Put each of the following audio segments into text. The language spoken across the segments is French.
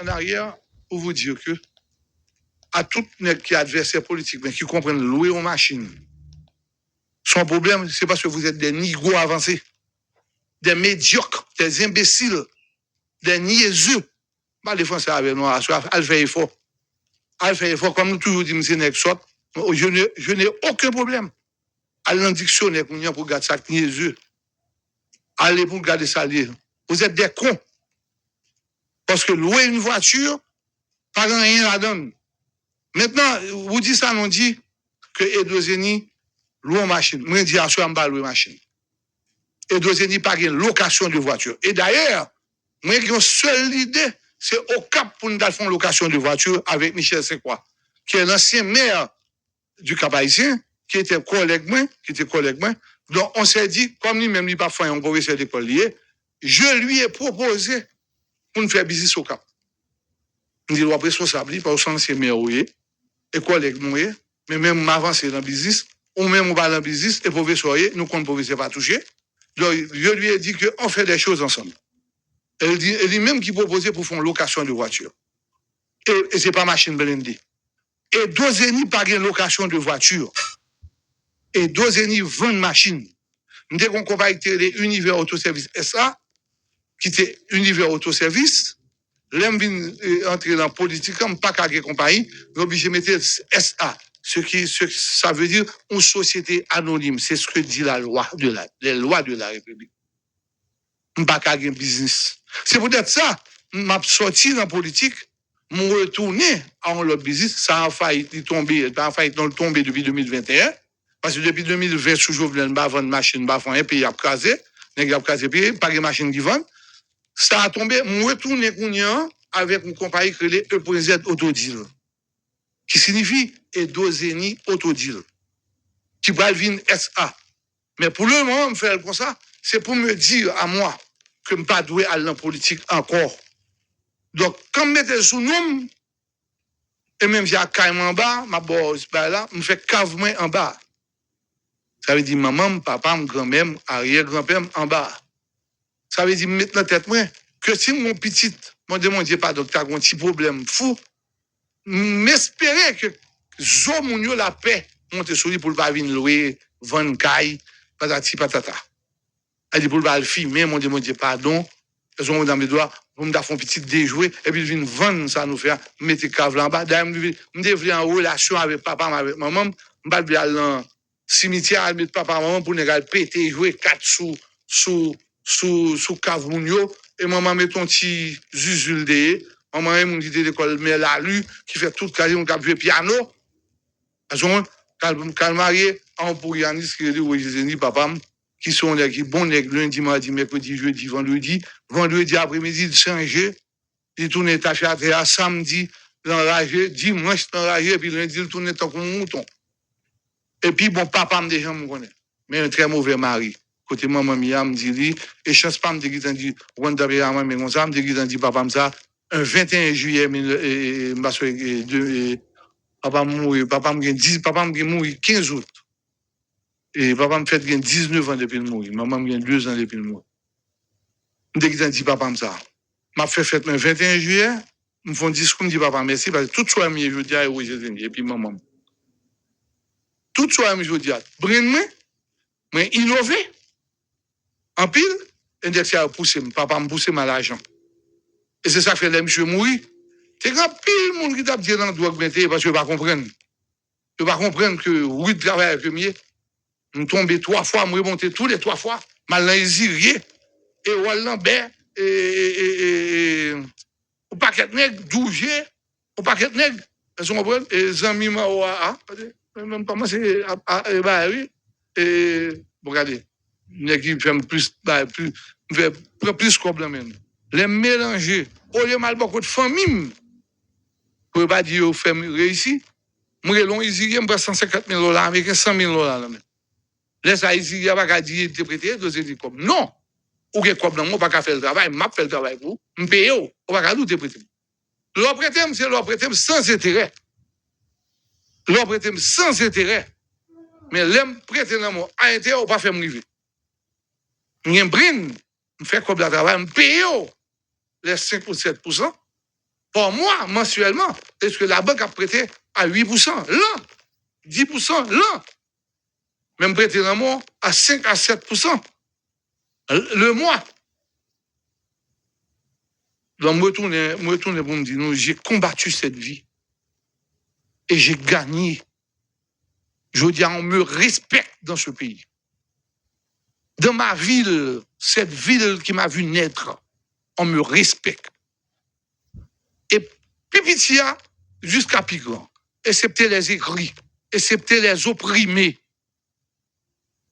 en arrière pour vous dire que à tout nèg qui est adversaire politique, mais qui comprennent louer une machine, son problème, c'est parce que vous êtes des nigauds avancés, des médiocres, des imbéciles, des niaiseux. Pas les Français avec nous, elle fait effort. Elle fait effort, comme nous toujours dit, M. Nexot, je n'ai aucun problème. Allez dans le dictionnaire pour garder ça niaiseux. Allez pour garder ça lié. Vous êtes des cons. Parce que louer une voiture, pas rien la donne. Maintenant, vous dites ça, on dit que Edozeni loue une machine. Moi, je dis à soi, je vais louer une machine. Edozeni pas une location de voiture. Et d'ailleurs, moi, j'ai une seule idée, c'est au Cap pour nous faire une location de voiture avec Michel Secroix, qui est l'ancien maire du Cap Haïtien, qui était collègue moi. Donc, on s'est dit, comme lui-même, il n'a pas fait un professeur d'école lié, je lui ai proposé pour nous faire business au Cap. Je dis, responsable, parce que c'est maire, et collègue, mais même m'avancer dans le business, ou même on va dans le business, et professeur, nous comptons professeur pas toucher. Donc, je lui ai dit qu'on fait des choses ensemble. Elle dit même qui proposait pour faire une location de voiture. Et c'est pas machine blindée. Et Dozeni pas une location de voiture. Et Dozeni vend une machine. Dès qu'on compare les Univers Autoservice SA, qui était Univers Autoservice, l'aime entrer dans la politique, comme pas qu'à compagnie, obligé de mettre SA. Ce qui ça veut dire une société anonyme. C'est ce que dit la loi les lois de la République. Pas qu'à un business. C'est peut-être ça, m'a sorti dans la politique, m'a retourné à un autre business, ça a failli tomber, depuis 2021, parce que depuis 2020, sous Jovenel, pas vendre machine, pas faire un pays à craser, pas de machine qui vend. Ça a tombé, m'a retourné avec une compagnie qui est E.Z Autodeal, qui signifie Edozeni Autodeal, qui va venir SA. Mais pour le moment, me faire comme ça, c'est pour me dire à moi que je ne pas doué à la politique encore. Donc, quand je mets sous nom, et même si je suis en bas, ma bosse là, je fais cave en bas. Ça veut dire maman, papa, grand-mère, arrière-grand-père en bas. Ça veut dire mettre dans la tête moi que si mon petit, mon demande pas docteur, un petit problème fou, m'espérer que Zomounio la paix monte sur lui pour le pas venir louer, vendre caille, patati patata. Elle dit pour le pas le filmer, mon demande pardon. Ils ont dans mes doigts, pour me faire un petit déjouer, et puis ils viennent vendre ça nous faire, mettre cave là en bas. D'ailleurs, je devrais en relation avec papa, avec maman, je vais aller dans le cimetière, avec papa, maman, pour ne pas péter, jouer 4 sous cave mounio, et maman met ton petit zuzul de, maman est mon dit de l'école, mais la lu, qui fait tout le cas, on a joué piano. Ils ont, quand marié, en pour Yannis, qui dit, oui, je dis, papa, qui sont les qui bon lundi, mardi, mercredi, jeudi, vendredi après-midi, de changer, il tourne tâche à terre, samedi, l'enragé, dimanche, l'enragé, et puis lundi, il tourne tant comme un mouton. Et puis, bon, papa me déjà me connaît, mais un très mauvais mari. Côté maman, me dit, et chance pas me dit, on d'abord à maman, mais comme ça, me dit, papa me ça, un 21 juillet, papa me mourir 15 août. Et papa me fait 19 ans depuis le mourir. Maman me 2 ans depuis le mourir. Dès qu'il dit papa me ça. M'a fait fête le 21 juillet, me font discours, me dit papa merci parce que tout soit mis je dis oui je dis et puis maman. Tout soit mis je dis brin moi innover en pile index a poussé papa me pousser mal l'argent. Et c'est ça que fait les monsieur mourir. C'est grand pile monde qui t'a dit dans doit augmenter parce que pas comprendre. Tu pas comprendre que oui travail avec mieux. Je tombé 3 fois, je remonté tous les 3 fois, mal dans les et Wallambert, et au paquet nègre, 12 au paquet nègre, elles sont compris, et Zami Mawa, même pas moi, c'est, bah oui, et, regardez, nègre qui fait plus problème. Les mélanger, au lieu mal beaucoup de familles, pour pas dire aux femmes réussies, moi, je suis long, 150 000 $, américains, 100 000 $. Les Haïtiens, il n'y a pas qu'à dire interpréter, ils comme non. Ou que comme non, on pas qu'à faire le travail, m'a fait le travail pour, me paye, on va qu'à nous interpréter. L'on prête, c'est l'on prête sans intérêt. L'on prête sans intérêt. Mais l'aime prêter dans mon à intérêt, on pas faire me river. M'en brine, me fait comme le travail, me paye les 5 ou 7%. par mois, mensuellement, est-ce que la banque a prêté à 8% l'an, 10% l'an, même prêté un mois à 5 à 7% le mois. Donc, je retourne pour me dire, non, j'ai combattu cette vie et j'ai gagné. Je veux dire, on me respecte dans ce pays. Dans ma ville, cette ville qui m'a vu naître, on me respecte. Et Pipitia, jusqu'à Pigrand, excepté les écrits, excepté les opprimés,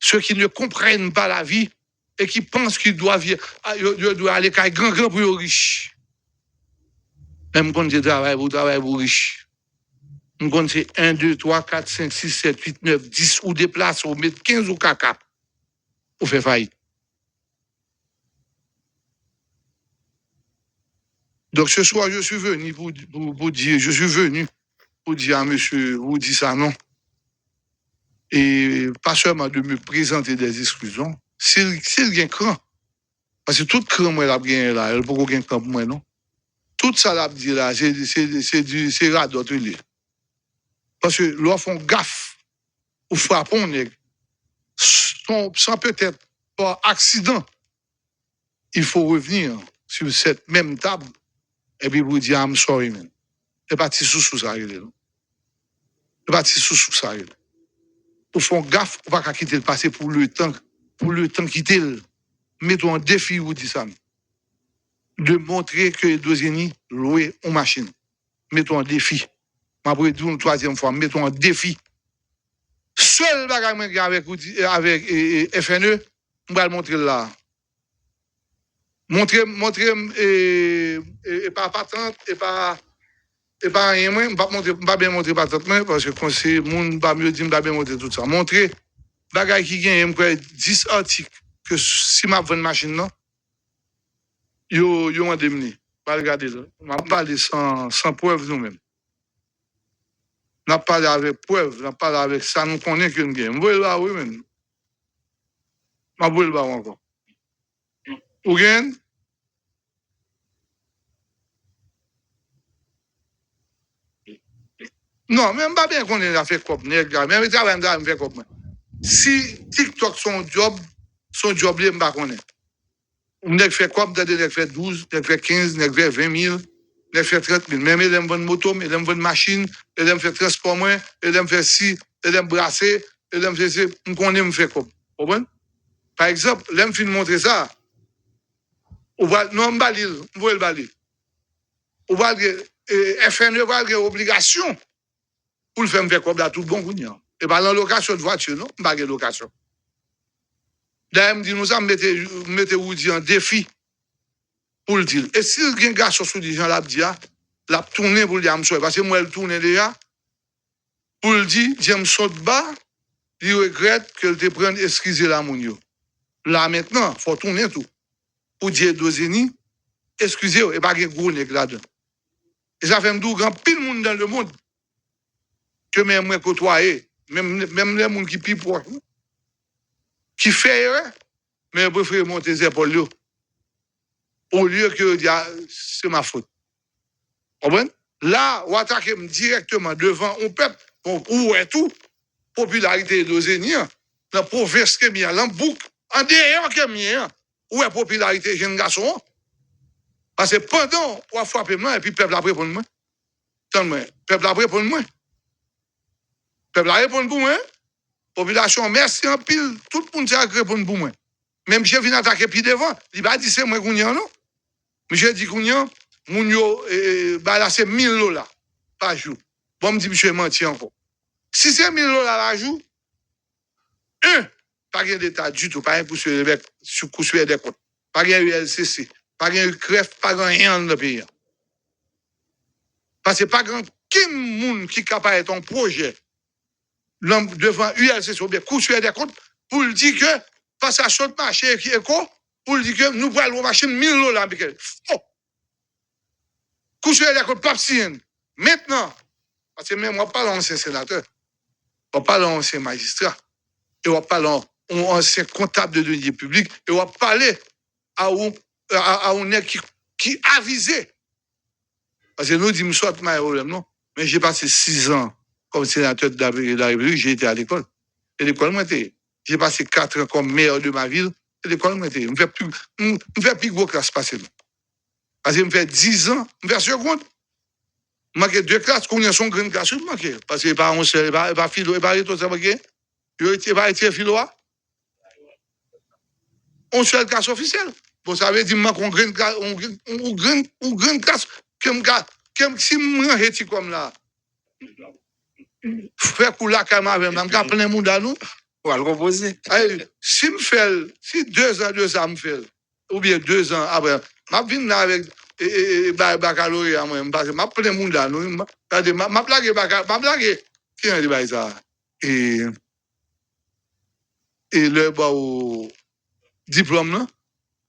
ceux qui ne comprennent pas la vie et qui pensent qu'ils doivent aller à grand pour les riches. Même quand je travaille pour riches. On c'est 1, 2, 3, 4, 5, 6, 7, 8, 9, 10 ou déplace, ou mettre 15 ou caca. Ou fait faillite. Donc ce soir, je suis venu pour dire, je suis venu pour dire à monsieur, vous dites ça non. Et pas seulement de me présenter des excuses, c'est le cran. Parce que tout cran, moi, elle là, elle peut pas gagner cran pour moi, non. Tout ça, là, dit là, c'est radot, parce que l'offre font gaffe, ou frappons, sans peut-être par accident, il faut revenir sur cette même table et puis vous dire, I'm sorry, man. C'est parti sous ça, non. C'est parti sous ça, ou font gaffe, ou pas quitter le passé pour le temps quitter. Mettons un défi, vous dites ça, de montrer que les deux louent une machine. Mettons un défi. Je vais dire une troisième fois, mettons un défi. Seul bagage avec FNE, je vais le montrer là. Montrer et pas patente, et pas rien, je ne pas bien montrer patente, parce que quand c'est moun pas mieux dire, je pas bien montrer tout ça. Montrer bagage qui gagne 10 articles que si je vends une machine, non, yo indemné. Pas regarder là. On va parler sans preuve nous-mêmes. On a parlé avec preuve, on a parlé avec ça, nous connaissons que nous gagnons. Vous voyez là, oui, même. Je vais le encore. Ou gagne? Non, même pas bien qu'on ait fait comme nègre, même si on fait comme moi. Si TikTok son job, il n'est pas connaît. On a fait comme, on a fait 12, on a fait 15, on a fait 20 000, on a fait 30 000. Même il aime vendre moto, il aime vendre machine, il aime faire transport, il aime faire ci, il aime brasser, il aime faire ci, on connaît, on fait comme. Vous comprenez? Par exemple, l'aime fin montrer ça. On va, non, on va lire, on va le balayer. On va FNE va avoir obligation pour le faire comme là tout bon coup. Et pas dans location de voiture, non? Pas de location. D'ailleurs, me dit, nous avons mettez Woody en défi pour le dire. Et si il y a un garçon sous les gens l'a dit, l'a tourné pour le dire, parce que moi, elle tourne déjà, pour le dire, j'aime saute bas, il regrette qu'elle te prenne excuser la mounio. Là, maintenant, il faut tourner tout. Pour dire Dozeni, excusez-vous, et pas de gros nègre là-dedans. Et ça fait un grand pile de monde dans le monde que même moi côtoyer, même les gens qui pipent, qui fait erreur, mais je préfère monter les épaules au lieu que dire c'est ma faute. Comprenez? Là, on attaque directement devant un peuple, où est tout, popularité de l'Ozénien, la province qui est bien, l'emboucle, en dehors qui est bien, où est popularité jeune garçon? Parce que pendant, on a frappé moi, et puis le peuple a répondu moi. Le peuple a répondu moi. Le peuple a répondu pour moi. Population, merci en pile, tout le monde a répondu pour moi. Même si je viens attaquer puis devant, il va dire c'est moi qu'on y a, non? Mais j'ai dit qu'on y a, mon yo, là c'est 1000 $ par jour. Bon, me dit, monsieur, menti encore. Si c'est 1000 $ par jour, pas de d'état du tout, pas un poursuivre des comptes, pas de ULCC, pas de UCREF, pas de rien dans le pays. Parce que pas grand qui monde qui est capable de ton projet devant ULCC ou bien poursuivre des comptes pour le dire que face à ce marché qui est quoi, pour le dire que nous prenons une machine 1000 $. Oh! Poursuivre des comptes, pas maintenant, parce que même moi, pas l'ancien sénateur, on parle d'ancien magistrat, et on parle d'ancien comptable de deniers publics, et on parle à un qui avisé. Parce que nous, disons, soit ma problème, non. Mais j'ai passé 6 ans comme sénateur de la République, j'ai été à l'école. Et l'école, moi, j'ai passé 4 ans comme maire de ma ville. Et l'école, moi, je me fais plus gros classe passer. Parce que je me fait 10 ans, je me fais seconde. Je manque 2 classes, qu'on a son grande classe, je manque. Parce que pas un seul, pas philo, pas tout ça, je pas été philo. On seule classe officielle. Vous savez, dis-moi qu'on grande classe, on grande classe, comme si moi, j'étais comme là. Faire couler la caméra avec moi, je plein de monde à nous. On va le composer. Si 2 ans, me fait, ou bien 2 ans après, je viens là avec baccalauréat, parce que je plein de monde à nous. Je blague, qui a dit ça? Et le diplôme, non?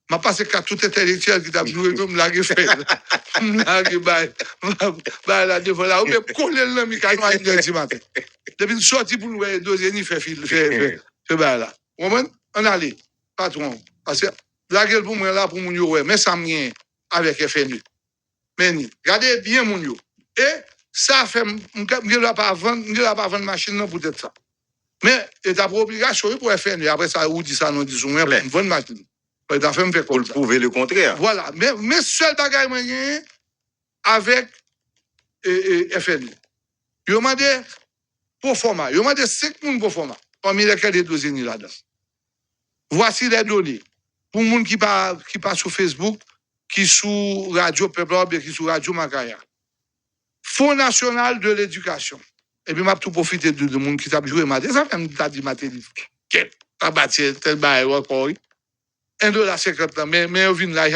Je passe qu'à tout intellectuel qui t'a joué, je me l'a fait. Je me l'a la devant là, ou bien coller le mi quand on dit matin. Depuis sorti pour nous doser ni faire là. On allait patron parce que la gueule pour moi là pour mon yo mais ça m'y avec FNU. Mais regardez bien mon yo. Et ça fait me pas vendre machine non pour être ça. Mais état pour obligation pour FNU après ça ou dit ça non dit moi vendre machine. T'as fait me faire pour prouver le contraire. Voilà, mais seul bagage moyen avec FNU. Yo demandé pour format. Yo demandé 5 personnes pour format. Parmi lesquels les 2 là-dedans. Voici les données. Pour les gens qui pas sur Facebook, qui sur Radio Peuple, qui sur Radio Macaya. Fonds national de l'éducation. Et puis, je vais tout profiter de gens qui savent jouer maths. Ça fait un dit maths. Quel tabac, tel bail encore. $1.50. Mais on vient là, il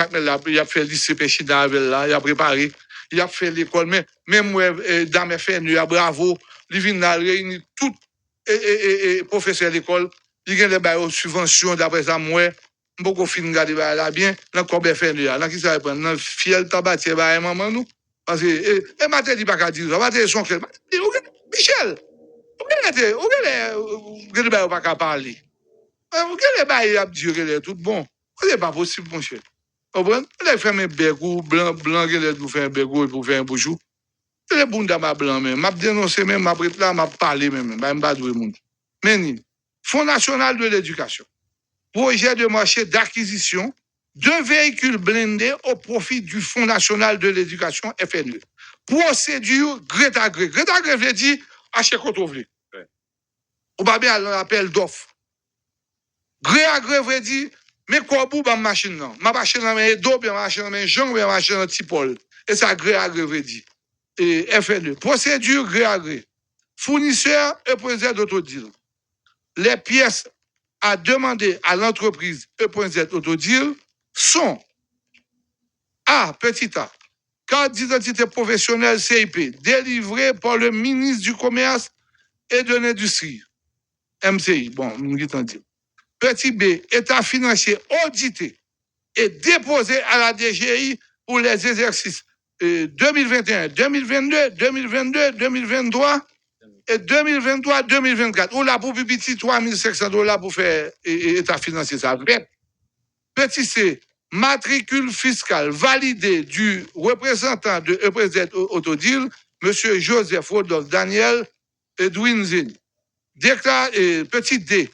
a fait le lycée Péchida avec là, il a préparé, il a fait l'école. Mais même moi, dans mes faits, il a bravo. Il vient là, réunir tout professeur de l'école. Il y a des subventions d'après ça, moi. Beaucoup fin garder là bien, dans combien fait là, dans qui ça prendre, dans fiel tabatier ba maman nous parce que et matin dit pas qu'à dire ça, matin son clair. Michel, vous pas qu'à parler. Vous avez a dire tout bon. C'est pas possible mon cher. Vous comprenez? Vous fait un begou blanc vous fait un begou pour faire un bouchou. C'est le bon dama blanc même, m'a dénoncé même, m'a pris là, m'a parlé même, m'a doué monde. Mais Fonds national de l'éducation. Projet de marché d'acquisition de véhicules blindés au profit du Fonds national de l'éducation FNE. Procédure gré à gré. Gré à gré veut dire acheter quand on veut. Ou pas bien l'appel d'offre. Gré à gré veut dire mais quoi bout ma machine non. Ma machine dans mes dos bien machine dans mes jambes bien machine dans Tipol. Et ça gré à gré veut dire. Et FNE. Procédure gré à gré. Fournisseur et projet d'autodile. Les pièces à demander à l'entreprise E.Z Autodeal sont A, petit a, carte d'identité professionnelle CIP délivrée par le ministre du Commerce et de l'Industrie, MCI. Bon, nous dit. Petit B, état financier audité et déposé à la DGI pour les exercices 2021, 2022, 2022, 2023 et 2023-2024, ou là pour petit $3,500 pour faire état financier ça. Petit C, matricule fiscale validée du représentant de EPZ Autodeal, M. Joseph Rodolphe Daniel Edwin Zeni. Petit D,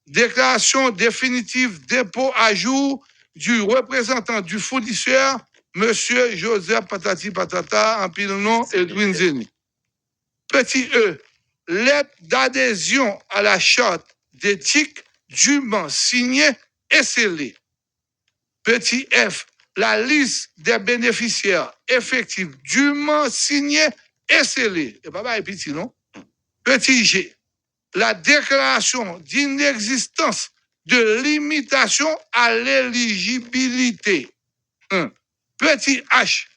déclaration définitive d'impôt à jour du représentant du fournisseur, M. Joseph Patati Patata, en pile nom Edwin Zeni. Petit E, lettre d'adhésion à la charte d'éthique dûment signée et scellée. Petit F, la liste des bénéficiaires effectifs dûment signée et scellée. Et pas petit, non? Petit G, la déclaration d'inexistence de limitation à l'éligibilité. Petit H,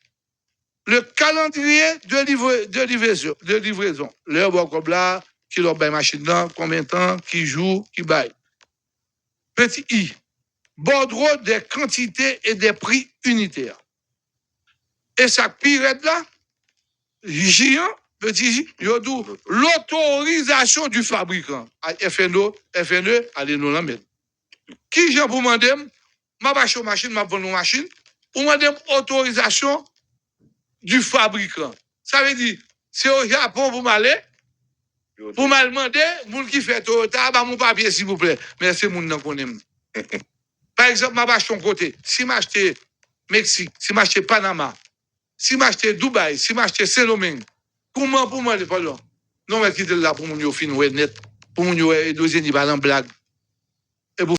le calendrier de livraison. L'heure comme là, qui leur baille machine là, combien de temps, qui joue, qui baille. Petit I, bordereau des quantités et des prix unitaires. Et ça pire là, J, petit J, l'autorisation du fabricant. FNE, allez nous la mettre. Qui j'ai pour demander, ma bâche machine, ma bonne machine, ou madame autorisation du fabricant. Ça veut dire, c'est au Japon pour m'aller, pour me demander, moun qui fait Toyota, bah mon papier s'il vous plaît. Mais c'est moun nan konnen. Par exemple, ma vache ton côté. Si m'achete Mexique, si m'achete Panama, si m'achete Dubaï, si m'achete Saint-Domingue, comment pour moi, pardon? Non, mais quitte là pour mon yo fin net, pour mon yo deuxième ni balan blague.